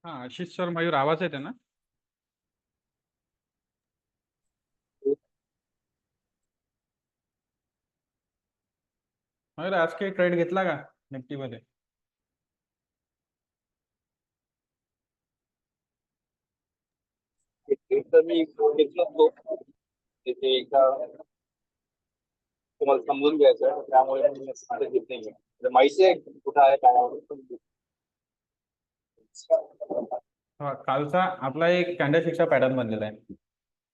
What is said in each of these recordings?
हा, आशिष सर, मयूर, आवाज येते ना? मयूर, आज काही ट्रेड घेतला का निफ्टी मध्ये? तर मी घेतलं तो तिथे एकदा तुम्हाला समजून घ्यायचं आहे, त्यामुळे मी सध्या घेत नाही माहिती आहे कुठं आहे काय आहे, पण हा, कालचा आपला एक कॅन्डलस्टिकचा पॅटर्न बनलेला आहे.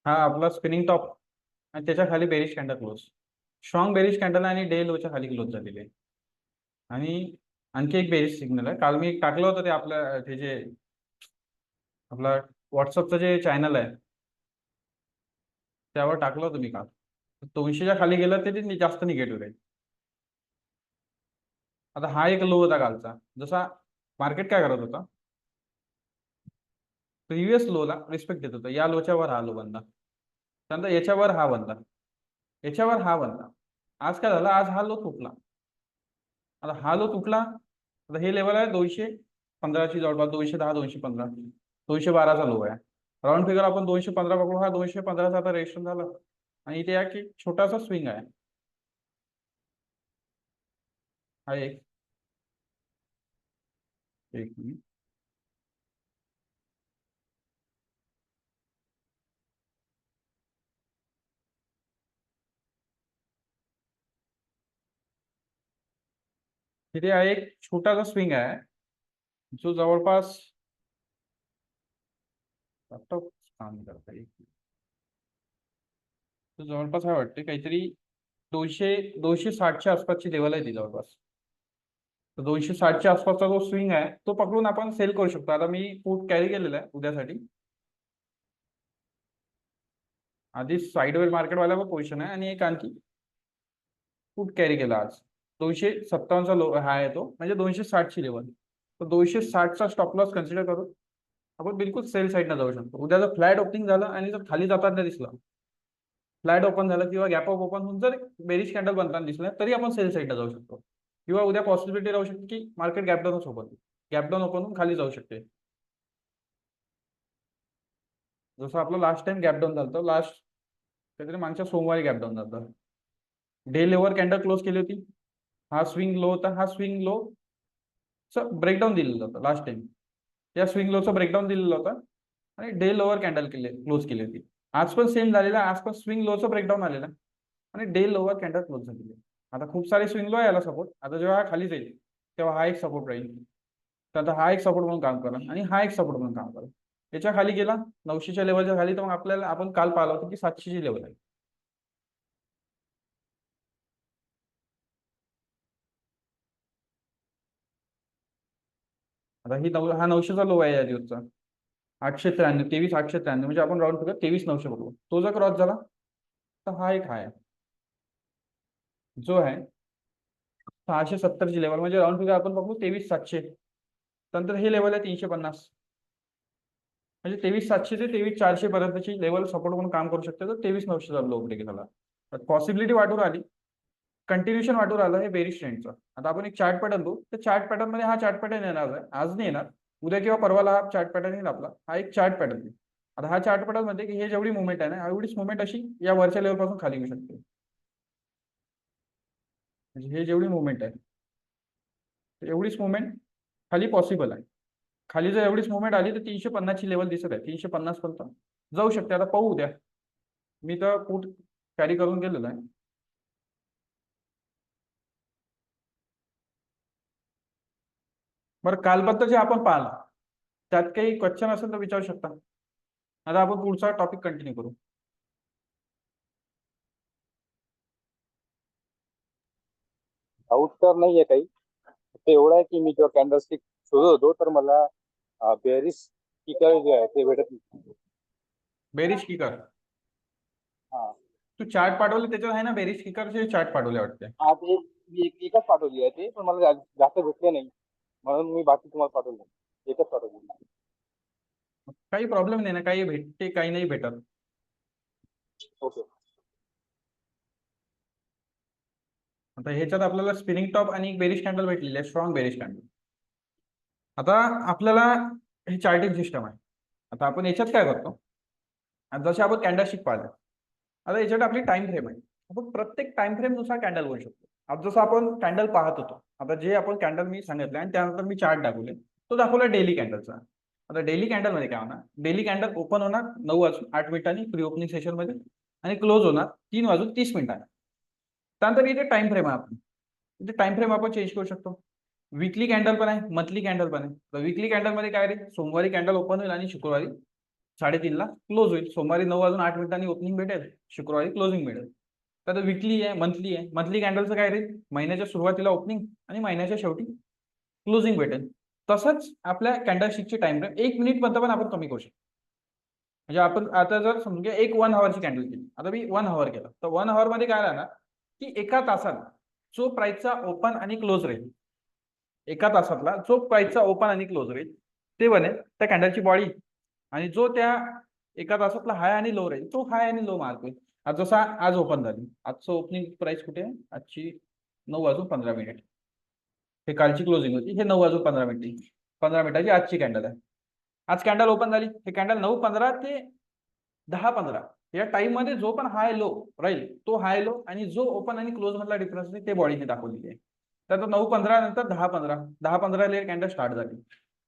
हा आपला स्पिनिंग टॉप आणि त्याच्या खाली bearish candle close, strong bearish candle आणि डे लोच्या खाली क्लोज झालेले आहे. आणि आणखी एक बेरिश सिग्नल आहे. काल मी टाकलं होतं ते आपलं ते जे आपला व्हॉट्सअपचं जे चॅनल आहे त्यावर टाकलं होतं मी काल. 200च्या खाली गेलं ते जास्त निगेटिव्ह राहील. आता हा एक लो होता कालचा. जसा मार्केट काय करत होता, प्रिव्हियस लोला रिस्पेक्ट देत होता. या लोच्या वर हा लो बनला, त्यानंतर याच्यावर हा बनला, याच्यावर हा बनला. आज काय झालं, आज हा लो तुटला. आता हा लो तुटला, आता हे लेवल आहे 215ची जवळपास, 210, 215, 212चा लो आहे. राऊंड फिगर आपण 215 पकडू. हा 215चा आता रेजिस्ट्रेशन झालं आणि इथे या की छोटासा स्विंग आहे. हा एक मिनिट. तिथे हा एक छोटासा स्विंग आहे जो जवळपास काम करता येईल. तो जवळपास काय वाटते, काहीतरी 200-260च्या आसपासची लेवल आहे ती जवळपास. तर 260च्या आसपासचा जो स्विंग आहे तो पकडून आपण सेल करू शकतो. आता मी पुट कॅरी केलेला आहे उद्यासाठी. आधी साईडवेर मार्केटवाल्यावर पोझिशन आहे आणि एक आणखी पुट कॅरी केला आज. 257चा लो हा आहे तो, म्हणजे 260ची लेवल. तर 260चा स्टॉप लॉस कन्सिडर करून आपण बिलकुल सेल साईडनं जाऊ शकतो. उद्या जर फ्लॅट ओपनिंग झालं आणि जर खाली जाताना दिसलं, फ्लॅट ओपन झालं किंवा गॅप अप ओपन होऊन जर बेरिश कॅन्डल बनताना दिसलं, तरी आपण सेल साईडला जाऊ शकतो. किंवा उद्या पॉसिबिलिटी राहू शकते की मार्केट गॅपडाऊनच ओपन, गॅपडाऊन ओपन होऊन खाली जाऊ शकते. जसं आपलं लास्ट टाइम गॅपडाऊन झालं, लास्ट काहीतरी मागच्या सोमवारी गॅपडाऊन झालं. डे लेवर कॅन्डल क्लोज केली होती. हा स्विंग लो होता. हा स्विंग लो ब्रेकडाऊन दिलेलं होतं लास्ट टाइम. या स्विंग लोचं ब्रेकडाऊन दिलेलं होतं आणि डे लोवर कॅन्डल क्लोज केली होती. आज पण सेम झालेला. आज पण स्विंग लोचं ब्रेकडाऊन आलेला आणि डे लोवर कॅन्डल क्लोज झालेली. आता खूप सारे स्विंग लो आहे याला सपोर्ट. आता जेव्हा हा खाली जाईल तेव्हा हा एक सपोर्ट राहील. तर आता हा एक सपोर्ट म्हणून काम करा आणि हा एक सपोर्ट म्हणून काम करा. याच्या खाली गेला 900च्या लेवलच्या खाली, तर मग आपल्याला, आपण काल पाहिलं होतं की 700ची लेवल आहे. आता हा 900चा लो आहे या दिवसचा. 893, 23,893, म्हणजे आपण राऊंड फिगर 23,900 बघू. तो जर क्रॉस झाला तर हा एक हाय जो आहे 670ची लेवल, म्हणजे राऊंड फिगर आपण बघू 23,700. नंतर हे लेवल आहे 350, म्हणजे 23,700 ते 23,400 पर्यंतची लेवल सपोर्ट म्हणून काम करू शकते. तर 23,900चा लो ब्रेक झाला तर पॉसिबिलिटी वाटून आली, कंटिन्युएशन वाटून आलं हे बेरिश ट्रेंडचं. आता आपण एक चार्ट पॅटर्न बघू. तर चार्ट पॅटर्न मध्ये हा चार्ट पॅटर्न येणार आहे, आज नाही येणार, उद्या किंवा परवाला हा चार्ट पॅटर्न येईल आपला. हा एक चार्ट पॅटर्न आहे. आता हा चार्ट पॅटर्न मध्ये की हे जेवढी मुवमेंट आहे ना, एवढीच मुवमेंट अशी या वरच्या लेवल पासून खाली येऊ शकते. म्हणजे हे जेवढी मुवमेंट आहे एवढीच मुवमेंट खाली पॉसिबल आहे. खाली जर एवढीच मुवमेंट आली तर 350ची लेवल दिसत आहे, 350 पर्यंत जाऊ शकते. आता पाहू उद्या. मी तर पुट कॅरी करून गेलेलो आहे. बरं, कालबद्दल जे आपण पाहिलं त्यात काही क्वेश्चन असेल तर विचारू शकता. आता आपण पुढचा टॉपिक कंटिन्यू करू. डाऊट तर नाहीये काही. फक्त एवढं आहे की मी जेव्हा कॅन्डलस्टिक शोधत होतो तर मला बेरिस स्पीकर जे आहे ते भेटत नाही. बेरिश किकर, हा तू चार्ट पाठवले त्याच्यावर आहे ना, बेरिश किकरचे चार्ट पाठवले वाटते. हा ते मी एकच पाठवली आहे ते, पण मला जास्त भेटले नाही म्हणून मी बाकी तुम्हाला पाठवलं. एकच पाठवली. काही प्रॉब्लेम नाही ना, काही भेटते काही नाही भेटत. ओके. आता ह्याच्यात आपल्याला स्पिनिंग टॉप आणि एक बेरिश कॅन्डल भेटलेली आहे, स्ट्रॉंग बेरिश कॅन्डल. आता आपल्याला ही चार्टिंग सिस्टम आहे. आता आपण याच्यात काय करतो, आता जसे आपण कॅन्डलस्टिक पाहिलं, आता याच्यात आपली टाइम फ्रेम आहे. आपण प्रत्येक टाइम फ्रेम नुसार कॅन्डल बनवू शकतो. आता जसं आपण कॅन्डल पाहत होतो, आता जे आपण कॅन्डल मी सांगितले आणि त्यानंतर मी चार्ट दाखवले, तो दाखवला डेली कॅन्डलचा. आता डेली कॅन्डल मध्ये काय होणार, डेली कॅन्डल ओपन होणार 9:08 प्री ओपनिंग सेशन मध्ये आणि क्लोज होणार 3:30 त्यानंतर इथे टाइम फ्रेम आहे. आपण इथे टाइम फ्रेम आपण चेंज करू शकतो. वीकली कॅन्डल पण आहे, मंथली कॅन्डल पण आहे. तर वीकली कॅन्डल मध्ये काय रे, सोमवारी कॅन्डल ओपन होईल आणि शुक्रवारी 3:30 क्लोज होईल. सोमवारी 9:08 ओपनिंग भेटेल, शुक्रवारी क्लोजिंग मिळेल. तर वीकली आहे, मंथली आहे. मंथली कॅन्डलचं काय रे, महिन्याच्या सुरुवातीला ओपनिंग आणि महिन्याच्या शेवटी क्लोजिंग भेटेल. तसंच आपल्या कॅन्डलस्टिकची टाइम फ्रेम 1 मिनिट पण आपण कमी करू शकतो. म्हणजे आपण आता जर समजा एक 1 हॉवरची कॅन्डल केली, आता मी 1 हॉवर केलं, तर 1 हॉवर मध्ये काय राहणार की एका तासात जो प्राइसचा ओपन आणि क्लोज राहील, एका तासातला जो प्राइसचा ओपन आणि क्लोज राहील ते बनेल त्या कॅन्डलची बॉडी. आणि जो त्या एका तासातला हाय आणि लो राहील तो हाय आणि लो मार्क होईल. आज जसा आज ओपन झाली, आजचं ओपनिंग प्राइस कुठे आहे, आजची 9:15. हे कालची क्लोजिंग होती, हे 9:15. 15 मिनिटाची आजची कॅन्डल आहे. आज कॅन्डल ओपन झाली, हे कॅन्डल 9:15 ते 10:15 या टाइम मध्ये जो पण हाय लो राहील तो हाय लो आणि जो ओपन आणि क्लोज मधला डिफरन्स आहे ते बॉडीने दाखवलेली आहे. तर 9:15 नंतर 10:15, 10:15 कॅन्डल स्टार्ट झाली.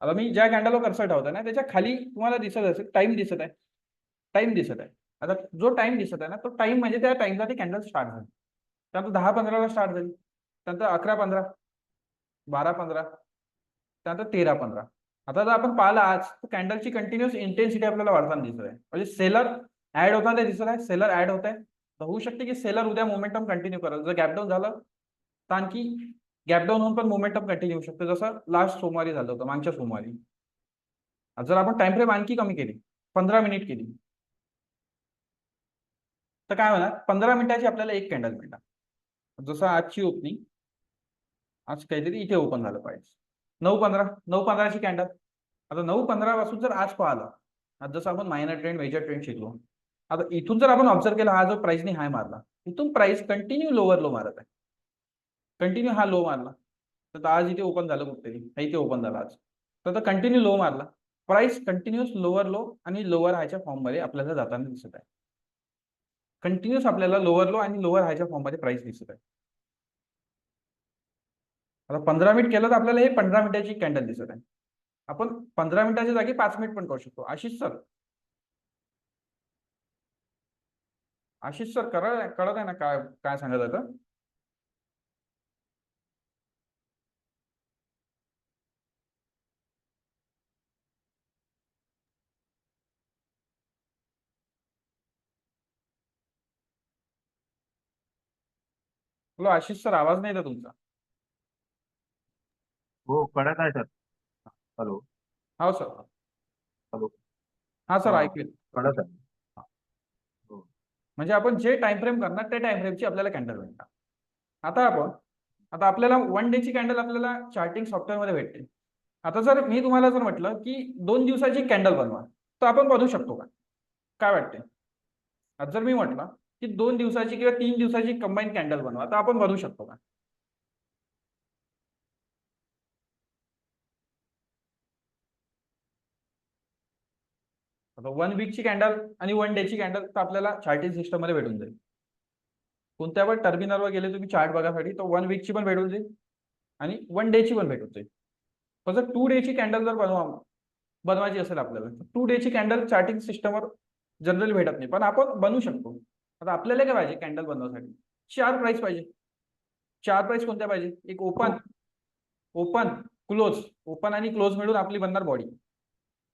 आता मी ज्या कॅन्डलवर कर्सर ठेवतोय ना त्याच्या खाली तुम्हाला दिसत असेल टाइम दिसत आहे, टाइम दिसत आहे. आता जो टाइम दिसत आहे ना तो टाइम म्हणजे त्या टाइमला ती कॅन्डल स्टार्ट झाली. त्यानंतर 10:15 स्टार्ट झाली, त्यानंतर 11:15, 12:15, त्यानंतर 13:15. आता जर आपण पाहिलं आज कॅन्डलची कंटिन्युअस इंटेन्सिटी आपल्याला वाढताना दिसत आहे. म्हणजे सेलर ऍड होताना दिसत आहे, सेलर ऍड होत आहे. तर होऊ शकते की सेलर उद्या मोमेंटम कंटिन्यू करेल. जर गॅपडाऊन झालं तर आणखी गॅपडाऊन होऊन पण मोमेंटम कंटिन्यू होऊ शकतं, जसं लास्ट सोमवारी झालं होतं, मागच्या सोमवारी. जर आपण टाइम फ्रेम आणखी कमी केली, 15 मिनिट केली, तर काय होणार, 15 मिनिटाची आपल्याला एक कॅन्डल मिळणार. जसं आजची ओपनिंग, आज काहीतरी इथे ओपन झालं पाहिजे 9:15, 9:15ची कॅन्डल. आता 9:15 पासून जर आज पाहिलं, आज जसं आपण मायनर ट्रेंड मेजर ट्रेंड शिकलो, आता इथून जर आपण ऑब्झर्व केला, हा जो प्राइसने हाय मारला, इथून प्राइस कंटिन्यू लोअर लो मारत आहे, कंटिन्यू हा लो मारला. तर आज इथे ओपन झालं कुठेतरी, इथे ओपन झाला आज, तर कंटिन्यू लो मारला. प्राइस कंटिन्युअस लोअर लो आणि लोअर हायच्या फॉर्म मध्ये आपल्याला जाताना दिसत आहे. कंटिन्युअस आपल्याला लोअर लो आणि लोअर हायच्या फॉर्म मध्ये प्राइस दिसत आहे. आता 15 मिनिट केलं तर आपल्याला हे 15 मिनिटाची कॅन्डल दिसत आहे. आपण 15 मिनिटाच्या जागी 5 मिनिट पण करू शकतो. आशिष सर, आशिष सर कळत आहे ना काय काय सांगत आहे तर? हॅलो आशिष सर, आवाज नाही येत तुमचा. हो कळत आहे सर. हॅलो. हो सर. हॅलो. हा सर, हा ऐकू येत. कळत आहे. हो. म्हणजे आपण जे टाइम फ्रेम करणार त्या टाइम फ्रेमची आपल्याला कॅन्डल भेटणार. आता आपल्याला 1 डे ची कॅन्डल आपल्याला चार्टिंग सॉफ्टवेअर मध्ये भेटते. आता जर मी तुम्हाला जर म्हटलं की 2 दिवसाची कॅन्डल बनवा, तर आपण बनवू शकतो का, काय वाटते? आता जर मी म्हटलं की 2 दिवसाची किंवा 3 दिवसाची कंबाईन कॅन्डल बनवा, तर आपण बनवू शकतो का? आता 1 वीकची कॅन्डल आणि 1 डे ची कॅन्डल तर आपल्याला चार्टिंग सिस्टम मध्ये भेटून जाईल. कोणत्या पण टर्मिनलवर गेले तुम्ही चार्ट बघासाठी, तर 1 वीकची पण भेटून जाईल आणि 1 डे ची पण भेटून जाईल. पण जर 2 डे ची कॅन्डल जर बनवायची असेल आपल्याला, 2 डे ची कॅन्डल चार्टिंग सिस्टमवर जनरली भेटत नाही, पण आपण बनवू शकतो. आता आपल्याला काय पाहिजे कॅन्डल बनवण्यासाठी? 4 प्राइस पाहिजे. 4 प्राइस कोणत्या पाहिजे? एक ओपन, ओपन, क्लोज, ओपन आणि क्लोज मिळून आपली बनणार बॉडी.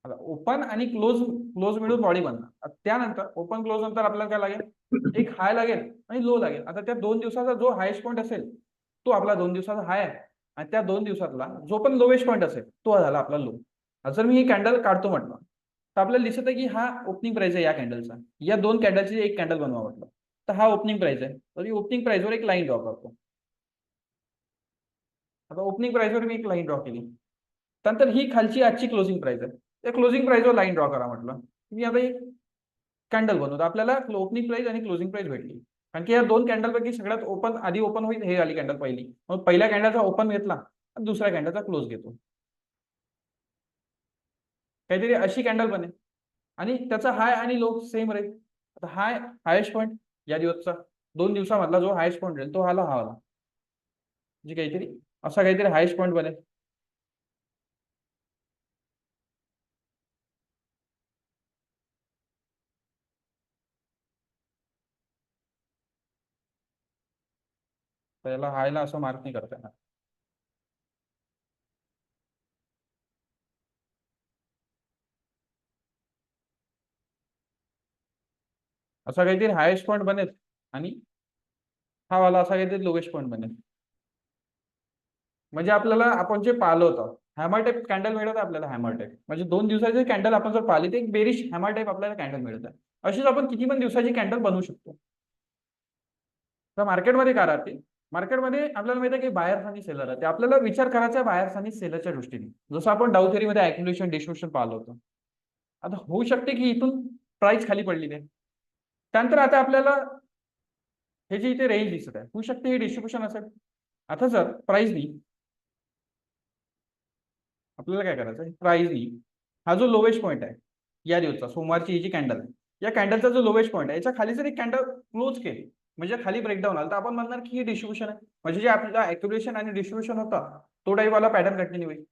आता ओपन आणि क्लोज, क्लोज मिळून बॉडी बनणार. त्यानंतर ओपन क्लोज नंतर आपल्याला काय लागेल, एक हाय लागेल आणि लो लागेल. आता त्या 2 दिवसाचा जो हायेस्ट पॉईंट असेल तो आपला 2 दिवसाचा हाय आहे आणि त्या 2 दिवसातला जो पण लोवेस्ट पॉईंट असेल तो झाला आपला लो. जर मी ही कॅन्डल काढतो म्हटलं, तर आपल्याला दिसत आहे की हा ओपनिंग प्राइस आहे या कॅन्डलचा. या 2 कॅन्डलची एक कॅन्डल बनवा म्हटलं, तर हा ओपनिंग प्राइस आहे. तर मी ओपनिंग प्राइसवर एक लाईन ड्रॉ करतो. आता ओपनिंग प्राइसवर मी एक लाईन ड्रॉ केली, त्यानंतर ही खालची आजची क्लोजिंग प्राइस आहे. त्या क्लोजिंग प्राइसवर लाईन ड्रॉ करा म्हटलं. मी आता एक कॅन्डल बनवतो, आपल्याला ओपनिंग प्राइस आणि क्लोजिंग प्राइस भेटली. कारण की या 2 कॅन्डल पैकी सगळ्यात ओपन आधी ओपन होईल हे आली कॅन्डल पहिली. मग पहिल्या कॅन्डलचा ओपन घेतला, दुसऱ्या कॅन्डलचा क्लोज घेतो. काहीतरी अशी कॅन्डल बनेल आणि त्याचा हाय आणि लो सेम राहील. आता हायेस्ट पॉईंट या दिवसचा 2 दिवसामधला जो हायेस्ट पॉईंट राहील तो हा वाला, म्हणजे काहीतरी असा काहीतरी हायेस्ट पॉईंट बनेल. त्याला हायला असं मार्क नाही करता येणार. असा काहीतरी हायेस्ट पॉईंट बनेल आणि हा वाला असा काहीतरी लोएस्ट पॉईंट बनेल. म्हणजे आपल्याला आपण जे पाहिलं होतं हॅमर टाईप कॅन्डल मिळत आहे आपल्याला. हॅमर टाईप म्हणजे 2 दिवसाची कॅन्डल आपण जर पाहिली तर एक बेरिश हॅमर टाईप आपल्याला कॅन्डल मिळत आहे. अशीच आपण किती पण दिवसाची कॅन्डल बनवू शकतो. तर मार्केटमध्ये काय राहते, मार्केटमध्ये आपल्याला माहिती आहे की बायर्स आणि सेलर आहे. आपल्याला विचार करायचा आहे बायर्स आणि सेलरच्या दृष्टीने. जसं आपण डाउ थेअरीमध्ये ॲक्युम्युलेशन डिस्ट्रिब्युशन पाहिलं होतं. आता होऊ शकते की इथून प्राइस खाली पडलेली आहे. त्यानंतर आता आपल्याला हे जे इथे रेंज दिसत आहे होऊ शकते हे डिस्ट्रीब्युशन असेल. आता जर प्राइसनी आपल्याला काय करायचं आहे, प्राइसनी हा जो लोवेस्ट पॉईंट आहे या दिवसचा सोमवारची ही जी कॅन्डल आहे या कॅन्डलचा जो लोवेस्ट पॉईंट आहे याच्या खाली जर एक कॅन्डल क्लोज केली म्हणजे खाली ब्रेकडाऊन आला तर आपण म्हणणार की हे डिस्ट्रीब्युशन आहे. म्हणजे जे आपल्याला ॲक्युम्युलेशन आणि डिस्ट्रीब्युशन होता तो टाईपवाला पॅटर्न कंटिन्यू होईल.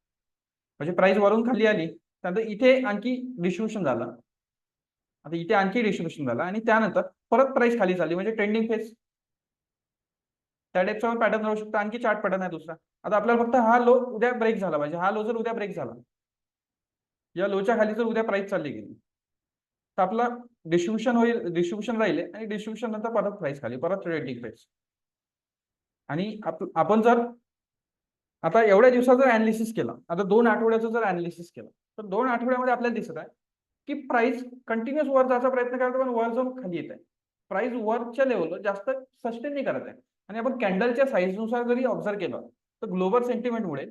म्हणजे प्राइस वरून खाली आली त्यानंतर इथे आणखी डिस्ट्रीब्युशन झालं. आता इथे आणखी डिस्ट्रीब्युशन झालं आणि त्यानंतर परत प्राइस खाली झाली म्हणजे ट्रेंडिंग फेज. त्या टाईपचा पॅटर्न राहू शकतो. आणखी चार्ट पॅटर्न आहे दुसरा. आता आपल्याला फक्त हा लो उद्या ब्रेक झाला पाहिजे. हा लो जर उद्या ब्रेक झाला या लोच्या खाली जर उद्या प्राइस चालली गेली तर आपला डिस्ट्रीब्युशन होईल, डिस्ट्रीब्युशन राहिले आणि डिस्ट्रीब्युशन नंतर परत प्राइस खाली, परत ट्रेंडिंग फेज. आणि आपण जर आता एवढ्या दिवसाचं जर अनालिसिस केलं, आता 2 आठवड्याचं जर अनालिसिस केलं तर 2 आठवड्यामध्ये आपल्याला दिसत आहे की प्राइस कंटिन्युअस वर जायचा प्रयत्न करतो पण वर जाऊन खाली येत आहे. प्राइस वरच्या लेवलवर जास्त सस्टेन नाही करत आहे. आणि आपण कॅन्डलच्या साईजनुसार जरी ऑब्झर्व केलं तर ग्लोबल सेंटिमेंटमुळे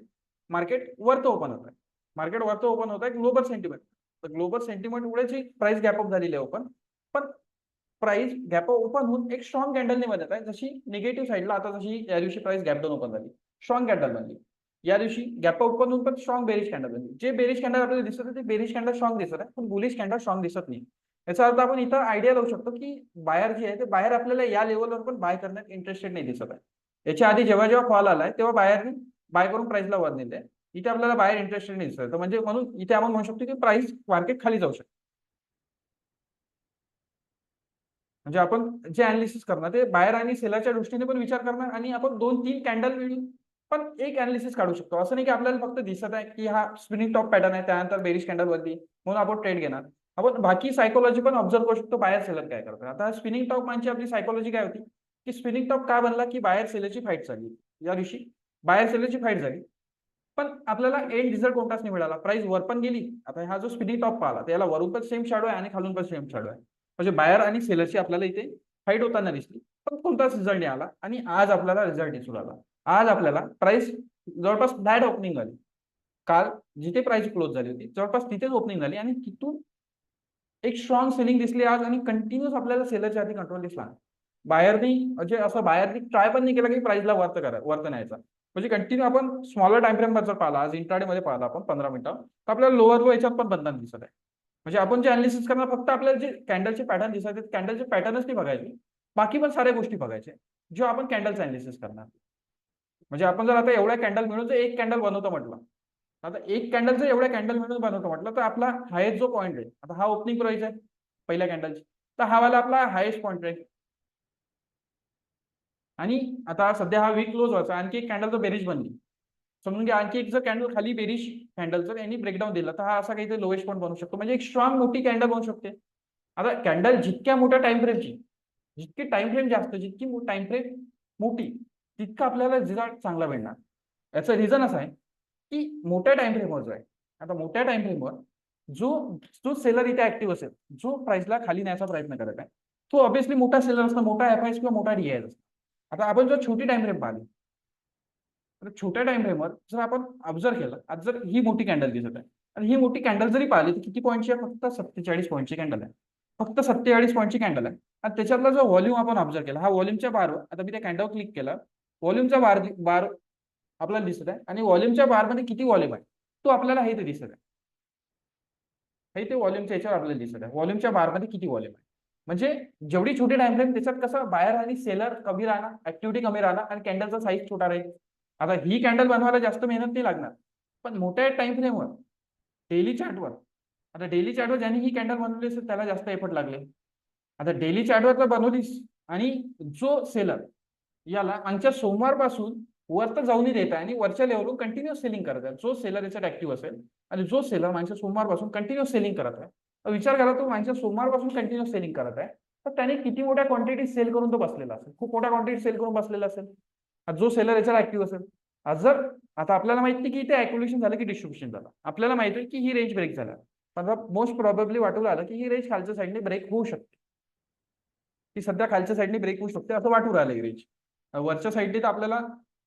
मार्केट वरतं ओपन होत आहे. मार्केट वरतं ओपन होत आहे ग्लोबल सेंटिमेंट. तर ग्लोबल सेंटिमेंटमुळे जी प्राइस गॅपअप झालेली आहे ओपन, पण प्राइस गॅप ओपन होऊन एक स्ट्रॉंग कॅन्डल नाही बनत आहे. जशी निगेटिव्ह साईडला आता जशी या दिवशी प्राइस गॅप डाऊन ओपन झाली स्ट्रॉंग कॅन्डल बनली. या दिवशी गॅप ओपन होऊन पण स्ट्रॉंग बेरिश कॅन्डल बनली. जे बेरिश कॅन्डल आपल्याला दिसत आहे ते बेरिश कॅन्डल स्ट्रॉंग दिसत आहे पण बुलिश कॅन्डल स्ट्रॉंग दिसत नाही. याचा अर्थ आपण इथं आयडिया लावू शकतो की बायर जे आहे ते बाहेर आपल्याला या लेवलवर पण बाय करण्यात इंटरेस्टेड नाही दिसत आहे. याच्या आधी जेव्हा जेव्हा फॉल आलाय तेव्हा बायरनी बाय करून प्राइसला वर नेले. इथे आपल्याला बाहेर इंटरेस्टेड नाही दिसत. म्हणजे म्हणून इथे आपण म्हणू शकतो की प्राइस मार्केट खाली जाऊ शकते. म्हणजे आपण जे अनालिसिस करणार ते बायर आणि सेलरच्या दृष्टीने पण विचार करणार आणि आपण 2-3 कॅन्डल मिळून पण एक अनालिसिस काढू शकतो. असं नाही की आपल्याला फक्त दिसत आहे की हा स्पिनिंग टॉप पॅटर्न आहे त्यानंतर बेरिश कॅन्डल वरती म्हणून आपण ट्रेड घेणार. आपण बाकी सायकोलॉजी पण ऑब्झर्व करू शकतो बायर सेलर काय करतात. आता स्पिनिंग टॉप म्हणजे आपली सायकोलॉजी काय होती की स्पिनिंग टॉप का बनला की बायर सेलरची फाईट झाली. या दिवशी बायर सेलरची फाईट झाली पण आपल्याला एंड रिझल्ट कोणताच नाही मिळाला. प्राइस वर पण गेली. आता हा जो स्पिनिंग टॉप पाहिला त्याला वरून पण सेम शॅडो आहे आणि खालून पण सेम शॅडो आहे. म्हणजे बायर आणि सेलरची आपल्याला इथे फाईट होताना दिसली पण कोणताच रिझल्ट नाही आला. आणि आज आपल्याला रिझल्ट दिसून आला. आज आपल्याला प्राइस जवळपास फ्लॅट ओपनिंग झाली. काल जिथे प्राइस क्लोज झाली होती जवळपास तिथेच ओपनिंग झाली आणि तिथून एक स्ट्रॉंग सेलिंग दिसली आज आणि कंटिन्युअस आपल्याला सेलरच्या आधी कंट्रोल दिसला. बायरनी म्हणजे असं बायरनी ट्राय पण नाही केला की प्राइसला वरत न्यायचा. म्हणजे कंटिन्यू आपण स्मॉलर टाइम फ्रेम जर पाहिला आज इंट्राडे मध्ये पाहिला आपण 15 मिनिटं तर आपल्याला लोअर लो याच्यात पण बंधन दिसत आहे. म्हणजे आपण जे अनालिसिस करणार फक्त आपल्याला जे कॅन्डलचे पॅटर्न दिसत आहेत कॅन्डलचे पॅटर्नच नाही बघायचे. बाकी पण साऱ्या गोष्टी बघायच्या जो आपण कॅन्डलचं अनालिसिस करणार. म्हणजे आपण जर आता एवढ्या कॅन्डल मिळून जर एक कॅन्डल बनवतो म्हटलं आता एक कॅन्डल जर एवढ्या कॅन्डल मिळून बनवतो म्हटलं तर आपला हायेस्ट जो पॉईंट आहे आता हा ओपनिंग प्राइस आहे पहिल्या कॅन्डलची तर हा वाला आपला हायेस्ट पॉईंट आहे. आणि आता सध्या हा वीक क्लोज व्हायचा आणखी एक कॅन्डल जर बेरिश बनली समजून घ्या आणखी एक जर कॅन्डल खाली बेरिश कॅन्डल जर यांनी ब्रेकडाऊन दिला तर हा असा काहीतरी लोएस्ट पॉईंट बनू शकतो. म्हणजे एक स्ट्रॉंग मोठी कॅन्डल बनू शकते. आता कॅन्डल जितक्या मोठ्या टाइम फ्रेमची जितकी टाइम फ्रेम जास्त जितकी टाइम फ्रेम मोठी तितकं आपल्याला रिझल्ट चांगला मिळणार. याचं रिझन असं आहे की मोठ्या टाइम फ्रेमवर जो आहे आता मोठ्या टाइम फ्रेमवर जो जो सेलर इथे ऍक्टिव्ह असेल जो प्राइसला खाली न्यायचा प्रयत्न करत आहे तो ऑब्व्हियसली मोठा सेलर असतो मोठा एफआयएस किंवा मोठा डीआयएस असतो. आता आपण जर छोटी टाइम फ्रेम पाहिली तर छोट्या टाइम फ्रेमवर जर आपण ऑब्झर्व केलं आज जर ही मोठी कॅन्डल दिसत आहे आणि ही मोठी कॅन्डल जरी पाहिली तर किती पॉईंटची आहे फक्त 47 पॉईंटची कॅन्डल आहे. फक्त 47 पॉईंटची कॅन्डल आहे. आणि त्याच्यातला जो व्हॉल्यूम आपण ऑब्झर्व केला हा व्हॉल्यूमच्या बारवर आता मी त्या कॅन्डलवर क्लिक केला व्हॉल्यूमचा बार आपल्याला दिसत आहे आणि व्हॉल्यूमच्या बारमध्ये किती व्हॉल्यूम आहे तो आपल्याला हे दिसत आहे. हे ते व्हॉल्यूमच्या याच्यावर आपल्याला दिसत आहे. व्हॉल्यूमच्या बारमध्ये किती व्हॉल्यूम आहे, म्हणजे जेवढी छोटी टाइम फ्रेम त्याच्यात कसं बायर आणि सेलर कमी राहणार, ऍक्टिव्हिटी कमी राहणार आणि कॅन्डलचा साईज छोटा राहील. आता ही कॅन्डल बनवायला जास्त मेहनत नाही लागणार, पण मोठ्या टाइम फ्रेमवर डेली चार्टवर, आता डेली चार्टवर ज्यांनी ही कॅन्डल बनवली असेल त्याला जास्त एफर्ट लागले. आता डेली चार्टवर जर बनवलीस आणि जो सेलर याला मागच्या सोमवारपासून वर तर जाऊनही देत आहे आणि वरच्या लेवलवरून कंटिन्युअस सेलिंग करत आहे, जो सेलर याच्यात ऍक्टिव्ह असेल आणि जो सेलर मागच्या सोमवारपासून कंटिन्युअस सेलिंग करत आहे, तर विचार करा तो मागच्या सोमवारपासून कंटिन्युअस सेलिंग करत आहे, तर त्याने किती मोठ्या क्वांटिटी सेल करून तो बसलेला असेल, खूप मोठ्या क्वांटिटी सेल करून बसलेला असेल जो सेलर याच्यावर ऍक्टिव्ह असेल. जर आता आपल्याला माहिती की इथे ॲक्युलेशन झालं की डिस्ट्रीब्युशन झालं, आपल्याला माहिती की ही रेंज ब्रेक झाला, पण मोस्ट प्रोबेबली वाटू आलं की ही रेंज खालच्या साईडने ब्रेक होऊ शकते, ती सध्या खालच्या साईडने ब्रेक होऊ शकते असं वाटू राहिलं. ही रेंज वरच्या साईडने तर आपल्याला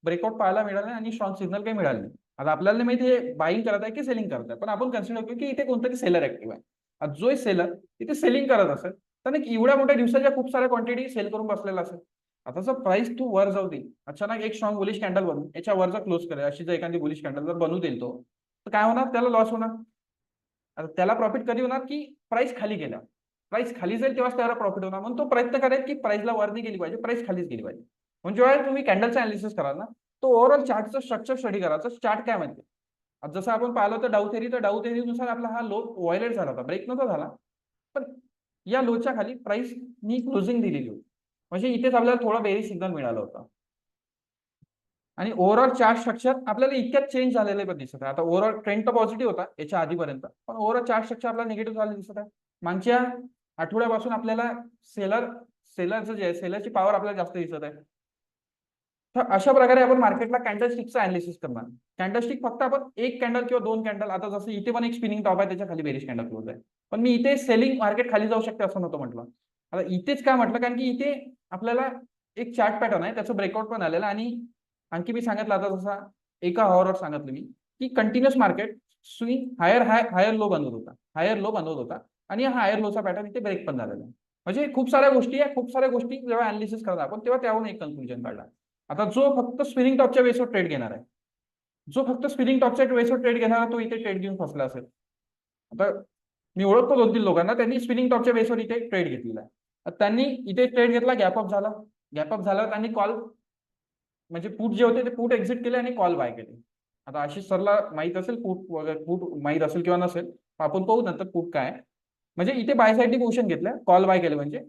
ब्रेकआउट पाहायला मिळालं आणि स्ट्रॉंग सिग्नल काही मिळालं नाही. आता आपल्याला माहिती आहे बाईंग करत आहे की सेलिंग करत आहे, पण आपण कन्सिडर करू की इथे कोणतरी सेलर ऍक्टिव्ह आहे. जो सेलर इथे सेलिंग करत असेल तर एवढ्या मोठ्या दिवसाच्या खूप साऱ्या क्वांटिटी सेल करून बसलेला असेल. आता जर प्राइस तू वर जाऊ दे, अचानक एक स्ट्रॉंग बुलिश कॅन्डल बनवून याच्या वर जर क्लोज करेल, अशी जर एखादी बुलिश कॅन्डल जर बनवू देईल तो, तर काय होणार, त्याला लॉस होणार. आता त्याला प्रॉफिट कधी होणार की प्राइस खाली गेला, प्राइस खाली जाईल तेव्हाच त्याला प्रॉफिट होणार. म्हणून तो प्रयत्न करेल की प्राइसला वर नाही गेली पाहिजे, प्राइस खालीच गेली पाहिजे. म्हणजे जेव्हा तुम्ही कॅन्डलचं अनालिसिस कराल ना, तो ओव्हरऑल चार्टचं स्ट्रक्चर स्टडी करायचं. चार्ट काय म्हणते, जसं आपण पाहिलं होतं डाऊ थेरी, तर डाऊ थेरीनुसार आपला हा लो व्हायलेट झाला होता, ब्रेक नव्हता झाला, पण या लोच्या खाली प्राइस नी क्लोजिंग दिलेली होती, म्हणजे इथेच आपल्याला थोडा बेरिश सिग्नल मिळाला होता. आणि ओव्हरऑल चार्ट स्ट्रक्चर आपल्याला इतक्यात चेंज झालेले पण दिसत आहे. आता ओव्हरऑल ट्रेंड तर पॉझिटिव्ह होता याच्या आधीपर्यंत, पण ओव्हरऑल चार्ट स्ट्रक्चर आपल्याला निगेटिव्ह झालेलं दिसत आहे. मागच्या आठवड्यापासून आपल्याला सेलरचं जे आहे, सेलरची पॉवर आपल्याला जास्त दिसत आहे. तर अशा प्रकारे आपण मार्केटला कॅन्डलस्टिकचं अनालिसिस करणार. कॅन्डलस्टिक फक्त आपण एक कॅन्डल किंवा दोन कॅन्डल, आता जसं इथे पण एक स्पिनिंग टॉप आहे त्याच्या खाली बेरिश कॅन्डल क्लोज आहे, पण मी इथे सेलिंग मार्केट खाली जाऊ शकते असं नव्हतं म्हटलं. आता इथेच काय म्हटलं, कारण की इथे आपल्याला एक चार्ट पॅटर्न आहे, त्याचं ब्रेकआउट पण आलेलं, आणि आणखी मी सांगितलं आता जसा एका हॉरवर सांगितलं मी की continuous market swing higher low बनवत होता, हायर लो बनवत होता, आणि हा हायर लोचा पॅटर्न इथे ब्रेक पण झालेला आहे. म्हणजे खूप साऱ्या गोष्टी आहे, खूप साऱ्या गोष्टी जेव्हा अनालिसिस करणार आपण तेव्हा त्यावरून एक कन्क्लुजन काढला. आता जो फक्त स्पिनिंग टॉपच्या बेसवर ट्रेड घेणार आहे, जो फक्त स्पिनिंग टॉपच्या बेसवर ट्रेड घेणार आहे, तो इथे ट्रेड घेऊन फसला असेल. आता मी ओळखतो 2-3 लोकांना, त्यांनी स्पिनिंग टॉपच्या बेसवर इथे ट्रेड घेतलेला आहे. त्यांनी इथे ट्रेड घेतला, गॅपअप झाला, गॅपअप झाला, त्यांनी कॉल म्हणजे पुट जे होते ते पुट एक्झिट केले आणि कॉल बाय केले. आता आशिष सरला माहित असेल पुट वगैरे, पुट माहित असेल किंवा नसेल, आपण पाहू नंतर पुट काय. म्हणजे इथे बाय साईडनी पोझिशन घेतलं, कॉल बाय केले, म्हणजे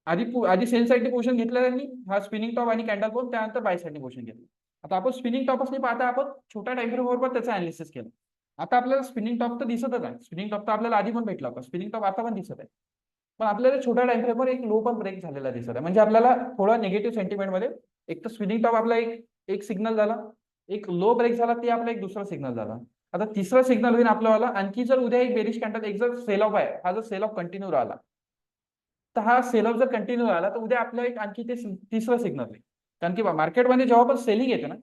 आधी सेल साईडने पोझिशन घेतलं त्यांनी, हा स्पिनिंग टॉप आणि कॅन्डल पण, त्यानंतर बाय साईडने पोझिशन घेतलं. आता आपण स्पिनिंग टॉपच नाही पाहता, आपण छोट्या टाइम फ्रेमवर पण त्याचं अनालिसिस केलं. आता आपल्याला स्पिनिंग टॉप तर दिसतच आहे, स्पिनिंग टॉप तर आपल्याला आधी पण भेटला होता, स्पिनिंग टॉप आता पण दिसत आहे, पण आपल्याला छोट्या टाइम फ्रेमवर एक लो पण ब्रेक झालेला दिसत आहे. म्हणजे आपल्याला थोडा निगेटिव्ह सेंटिमेंट मध्ये एक तर स्पिनिंग टॉप आपला एक सिग्नल झाला, एक लो ब्रेक झाला, ते आपला एक दुसरा सिग्नल झाला. आता तिसरा सिग्नल होईल आपल्याला आणखी, जर उद्या एक बेरिश कॅन्डल, एक जर सेल ऑफ आहे, हा जर सेल ऑफ कंटिन्यू राहिला, तर हा सेल ऑफ जर कंटिन्यू राहिला तर उद्या आपल्याला एक आणखी ते तिसरा सिग्नल आहे. कारण की मार्केटमध्ये जेव्हा पण सेलिंग येते ना,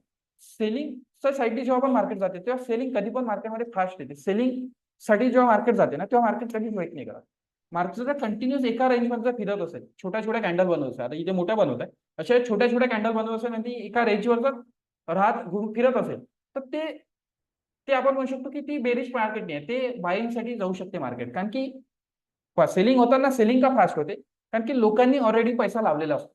सेलिंगच्या साईडने जेव्हा पण मार्केट जाते तेव्हा सेलिंग कधी पण मार्केटमध्ये फास्ट येते. सेलिंग साठी जेव्हा मार्केट जाते ना, तेव्हा मार्केट कधीच वेट नाही करत. मार्केट जर कंटिन्युअस एका रेंजमध्ये जर फिरत असेल, छोट्या छोट्या कॅन्डल बनवत असेल, आता इथे मोठ्या बनवत आहे, अशा छोट्या छोट्या कॅन्डल बनवत असेल आणि एका रेंजवर जर फिरत असेल, तर ते आपण म्हणू शकतो की ती बेरिश मार्केट नाही आहे, ते बाईंग साठी जाऊ शकते मार्केट. कारण की सेलिंग होताना सेलिंग का फास्ट होते, कारण की लोकांनी ऑलरेडी पैसा लावलेला असतो.